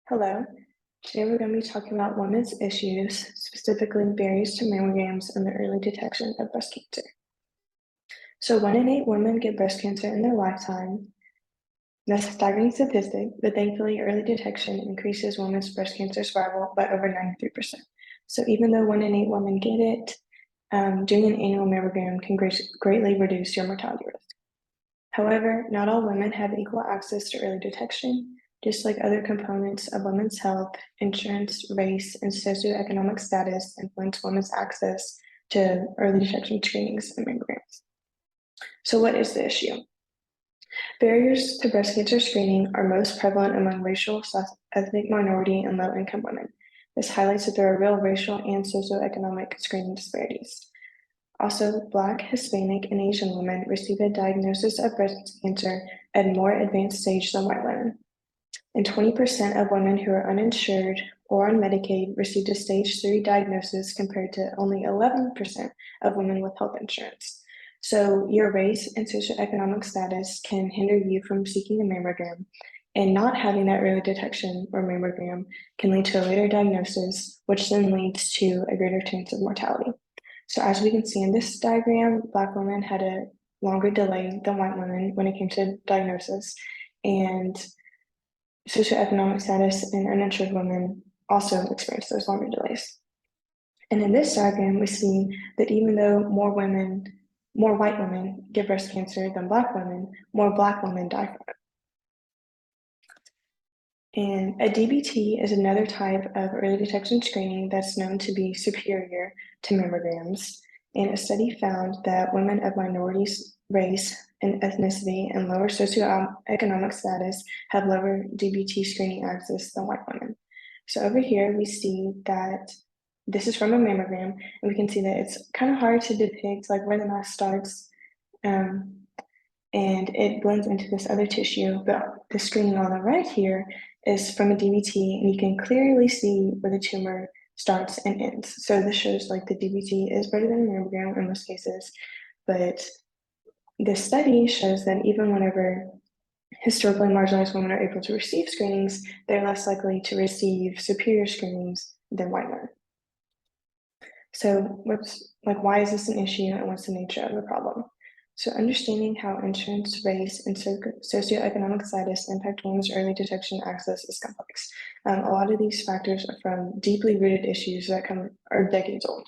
Hello. Today we're going to be talking about women's issues, specifically barriers to mammograms and the early detection of breast cancer. So 1 in 8 women get breast cancer in their lifetime. That's a staggering statistic, but thankfully early detection increases women's breast cancer survival by over 93%. So even though 1 in 8 women get it, doing an annual mammogram can greatly reduce your mortality risk. However, not all women have equal access to early detection. Just like other components of women's health, insurance, race, and socioeconomic status influence women's access to early detection screenings and mammograms. So what is the issue? Barriers to breast cancer screening are most prevalent among racial, ethnic minority, and low-income women. This highlights that there are real racial and socioeconomic screening disparities. Also, Black, Hispanic, and Asian women receive a diagnosis of breast cancer at a more advanced stage than white women. And 20% of women who are uninsured or on Medicaid received a stage 3 diagnosis compared to only 11% of women with health insurance. So your race and socioeconomic status can hinder you from seeking a mammogram, and not having that early detection or mammogram can lead to a later diagnosis, which then leads to a greater chance of mortality. So as we can see in this diagram, Black women had a longer delay than white women when it came to diagnosis, and socioeconomic status and uninsured women also experience those longer delays. And in this diagram, we see that even though more white women get breast cancer than Black women, more Black women die from it. And a DBT is another type of early detection screening that's known to be superior to mammograms. And a study found that women of minorities, race, and ethnicity and lower socioeconomic status have lower DBT screening access than white women. So over here, we see that this is from a mammogram, and we can see that it's kind of hard to depict like where the mass starts, and it blends into this other tissue, but the screening on the right here is from a DBT, and you can clearly see where the tumor starts and ends. So this shows like the DBT is better than a mammogram in most cases, but this study shows that even whenever historically marginalized women are able to receive screenings, they're less likely to receive superior screenings than white men. So why is this an issue, and what's the nature of the problem? So understanding how insurance, race, and socioeconomic status impact women's early detection access is complex. A lot of these factors are from deeply rooted issues that are decades old.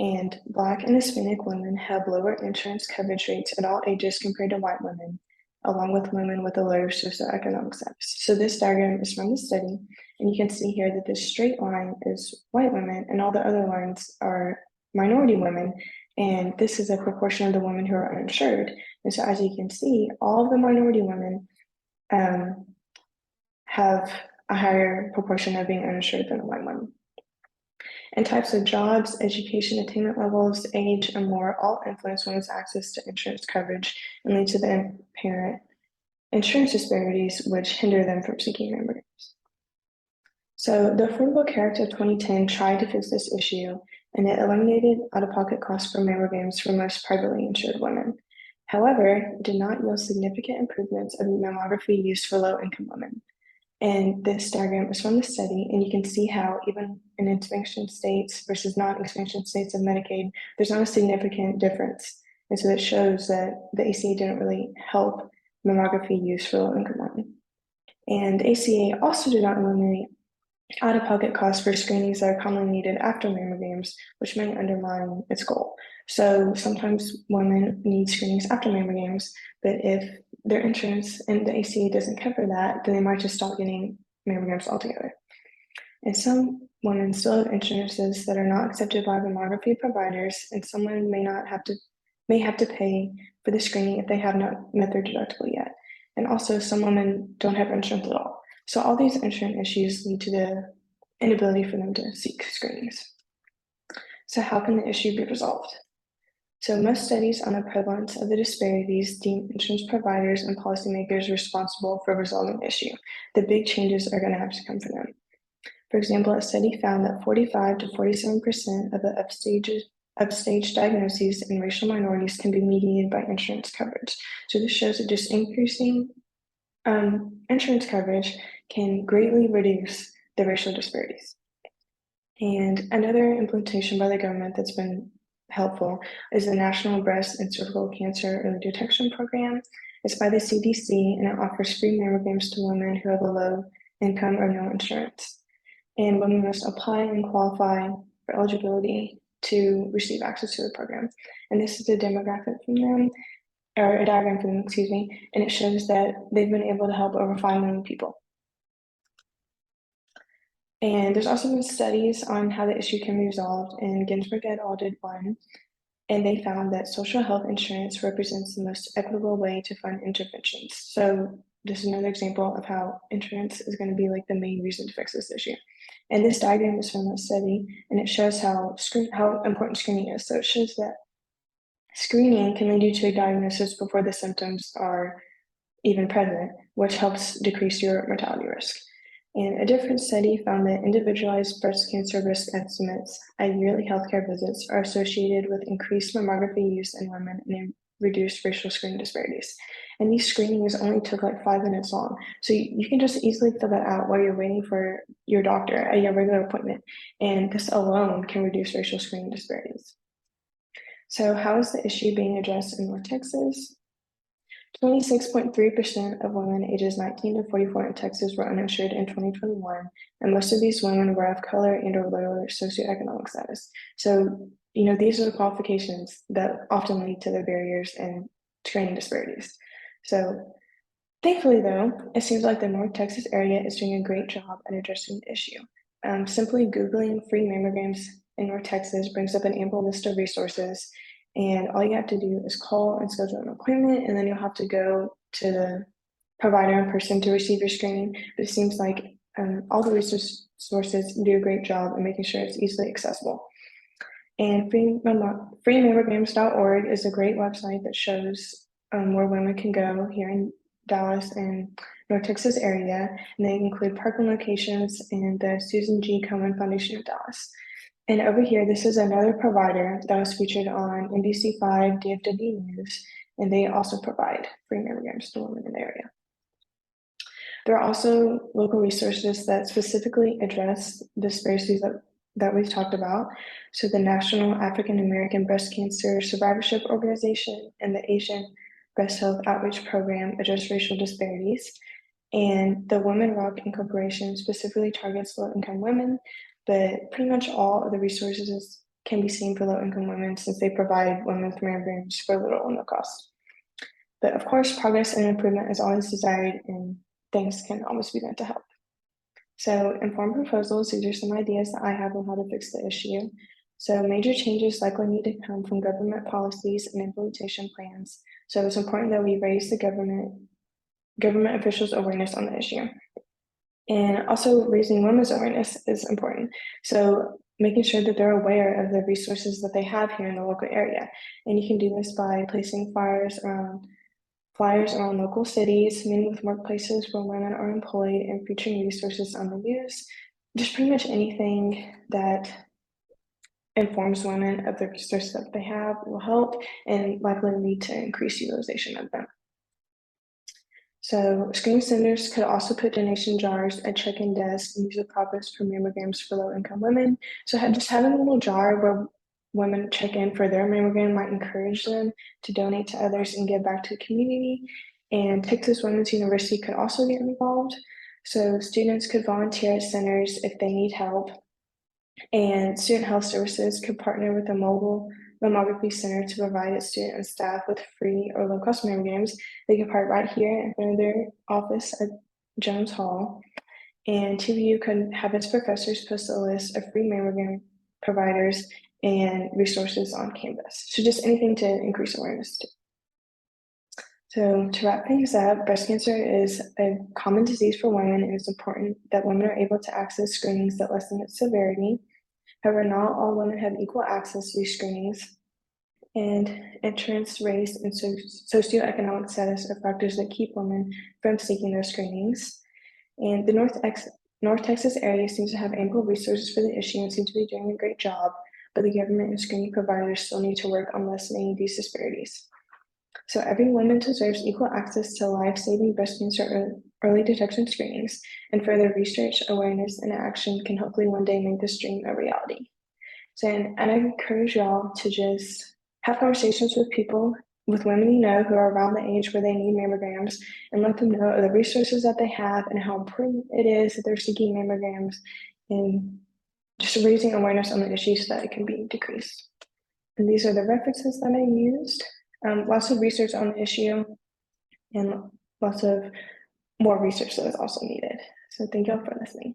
And Black and Hispanic women have lower insurance coverage rates at all ages compared to white women, along with women with a lower socioeconomic status. So this diagram is from the study, and you can see here that this straight line is white women, and all the other lines are minority women, and this is a proportion of the women who are uninsured. And so as you can see, all of the minority women have a higher proportion of being uninsured than the white women. And types of jobs, education attainment levels, age, and more all influence women's access to insurance coverage and lead to the apparent insurance disparities, which hinder them from seeking mammograms. So the Affordable Care Act of 2010 tried to fix this issue, and it eliminated out-of-pocket costs for mammograms for most privately insured women. However, it did not yield significant improvements of mammography use for low-income women. And this diagram is from the study, and you can see how even in expansion states versus non-expansion states of Medicaid, there's not a significant difference. And so it shows that the ACA didn't really help mammography use for low-income women. And ACA also did not eliminate out-of-pocket costs for screenings that are commonly needed after mammograms, which may undermine its goal. So sometimes women need screenings after mammograms, but if their insurance and the ACA doesn't cover that, then they might just stop getting mammograms altogether. And some women still have insurances that are not accepted by mammography providers, and some women may have to pay for the screening if they have not met their deductible yet. And also some women don't have insurance at all. So all these insurance issues lead to the inability for them to seek screenings. So how can the issue be resolved? So most studies on the prevalence of the disparities deem insurance providers and policymakers responsible for resolving the issue. The big changes are going to have to come from them. For example, a study found that 45 to 47% of the upstage diagnoses in racial minorities can be mediated by insurance coverage. So this shows that just increasing insurance coverage can greatly reduce the racial disparities. And another implementation by the government that's been helpful is the National Breast and Cervical Cancer Early Detection Program. It's by the CDC and it offers free mammograms to women who have a low income or no insurance. And women must apply and qualify for eligibility to receive access to the program. And this is a demographic from them, or a diagram from them, excuse me, and it shows that they've been able to help over 5 million people. And there's also been studies on how the issue can be resolved, and Ginsburg et al. Did one, and they found that social health insurance represents the most equitable way to fund interventions. So this is another example of how insurance is going to be like the main reason to fix this issue. And this diagram is from a study, and it shows how important screening is. So it shows that screening can lead you to a diagnosis before the symptoms are even present, which helps decrease your mortality risk. And a different study found that individualized breast cancer risk estimates at yearly healthcare visits are associated with increased mammography use in women and reduced racial screening disparities. And these screenings only took like 5 minutes long. So you can just easily fill that out while you're waiting for your doctor at your regular appointment. And this alone can reduce racial screening disparities. So how is the issue being addressed in North Texas? 26.3% of women ages 19 to 44 in Texas were uninsured in 2021, and most of these women were of color and or lower socioeconomic status. So, these are the qualifications that often lead to the barriers and screening disparities. So, thankfully though, it seems like the North Texas area is doing a great job at addressing the issue. Simply Googling free mammograms in North Texas brings up an ample list of resources. And all you have to do is call and schedule an appointment, and then you'll have to go to the provider in person to receive your screening. But it seems like all the resources do a great job in making sure it's easily accessible. And freemammograms.org is a great website that shows where women can go here in Dallas and North Texas area. And they include parking locations and the Susan G. Komen Foundation of Dallas. And over here, this is another provider that was featured on NBC5 DFW News, and they also provide free mammograms to women in the area. There are also local resources that specifically address disparities that we've talked about. So the National African American Breast Cancer Survivorship Organization and the Asian Breast Health Outreach Program address racial disparities. And the Women Rock Incorporation specifically targets low-income women, but pretty much all of the resources can be seen for low-income women since they provide women with mammograms for little or no cost. But of course, progress and improvement is always desired, and things can always be done to help. So informed proposals, these are some ideas that I have on how to fix the issue. So major changes likely need to come from government policies and implementation plans. So it's important that we raise the government officials' awareness on the issue. And also raising women's awareness is important. So making sure that they're aware of the resources that they have here in the local area. And you can do this by placing flyers around local cities, meeting with workplaces where women are employed, and featuring resources on the news. Just pretty much anything that informs women of the resources that they have will help and likely lead to increased utilization of them. So screening centers could also put donation jars at check-in desks and use the progress for mammograms for low-income women. So just having a little jar where women check in for their mammogram might encourage them to donate to others and give back to the community. And Texas Women's University could also get involved. So students could volunteer at centers if they need help. And Student Health Services could partner with a mobile mammography center to provide its student and staff with free or low-cost mammograms. They can park right here in front of their office at Jones Hall. And TVU could have its professors post a list of free mammogram providers and resources on Canvas. So just anything to increase awareness too. So to wrap things up, breast cancer is a common disease for women, and it's important that women are able to access screenings that lessen its severity. However, not all women have equal access to these screenings, and insurance, race, and socioeconomic status are factors that keep women from seeking those screenings. And the North Texas area seems to have ample resources for the issue and seems to be doing a great job, but the government and screening providers still need to work on lessening these disparities. So every woman deserves equal access to life-saving breast cancer early detection screenings, and further research, awareness, and action can hopefully one day make this dream a reality. So, and I encourage y'all to just have conversations with people, with women you know who are around the age where they need mammograms, and let them know the resources that they have and how important it is that they're seeking mammograms, and just raising awareness on the issues so that it can be decreased. And these are the references that I used. Lots of research on the issue and lots of more research that is also needed. So thank y'all for listening.